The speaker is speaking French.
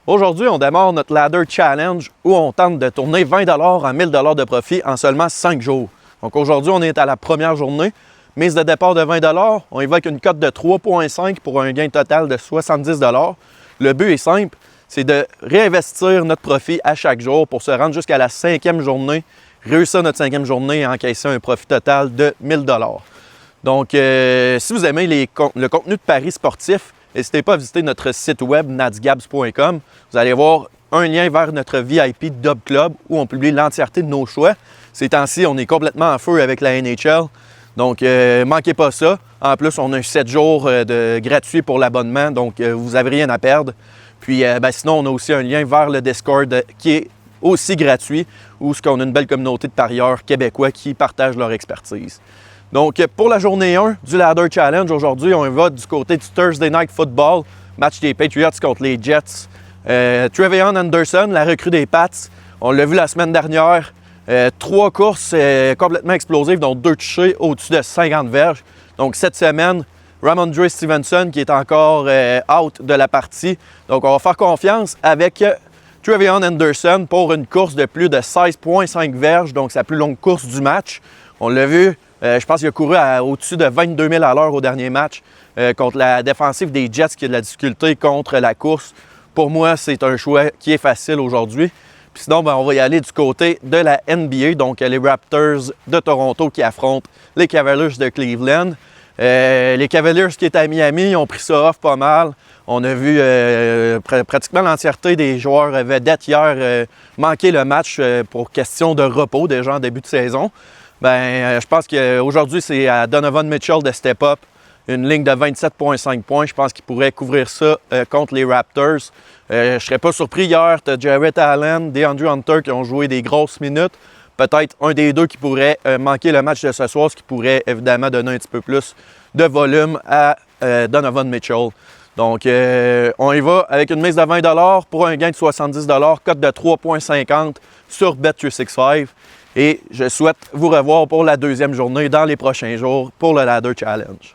Aujourd'hui, on démarre notre Ladder Challenge où on tente de tourner 20 $ en 1000 $ de profit en seulement 5 jours. Donc aujourd'hui, on est à la première journée. Mise de départ de 20 $, on y va avec une cote de 3,5 pour un gain total de 70 $. Le but est simple, c'est de réinvestir notre profit à chaque jour pour se rendre jusqu'à la 5e journée, réussir notre 5e journée et encaisser un profit total de 1000 $. Donc, si vous aimez le contenu de paris sportifs, n'hésitez pas à visiter notre site web natsgabs.com. Vous allez voir un lien vers notre VIP Dub Club où on publie l'entièreté de nos choix. Ces temps-ci, on est complètement en feu avec la NHL. Donc, manquez pas ça. En plus, on a 7 jours gratuits pour l'abonnement, donc vous n'avez rien à perdre. Puis, sinon, on a aussi un lien vers le Discord qui est aussi gratuit, où on a une belle communauté de parieurs québécois qui partagent leur expertise. Donc, pour la journée 1 du Ladder Challenge, aujourd'hui, on va du côté du Thursday Night Football, match des Patriots contre les Jets. TreVeyon Henderson, la recrue des Pats, on l'a vu la semaine dernière, 3 courses complètement explosives, dont 2 touchés au-dessus de 50 verges. Donc, cette semaine, Ramondre Stevenson qui est encore out de la partie. Donc, on va faire confiance avec TreVeyon Henderson pour une course de plus de 16,5 verges, donc sa plus longue course du match. On l'a vu. Je pense qu'il a couru au-dessus de 22 000 à l'heure au dernier match contre la défensive des Jets qui a de la difficulté contre la course. Pour moi, c'est un choix qui est facile aujourd'hui. Puis sinon, on va y aller du côté de la NBA, donc les Raptors de Toronto qui affrontent les Cavaliers de Cleveland. Les Cavaliers qui étaient à Miami ont pris ça off pas mal. On a vu pratiquement l'entièreté des joueurs vedettes hier manquer le match pour question de repos déjà en début de saison. Je pense qu'aujourd'hui, c'est à Donovan Mitchell de step up. Une ligne de 27,5 points. Je pense qu'il pourrait couvrir ça contre les Raptors. Je ne serais pas surpris hier. Tu as Jarrett Allen, DeAndre Hunter qui ont joué des grosses minutes. Peut-être un des deux qui pourrait manquer le match de ce soir, ce qui pourrait évidemment donner un petit peu plus de volume à Donovan Mitchell. Donc, on y va avec une mise de 20 $ pour un gain de 70 $, cote de 3,50 sur Bet365. Et je souhaite vous revoir pour la deuxième journée dans les prochains jours pour le Ladder Challenge.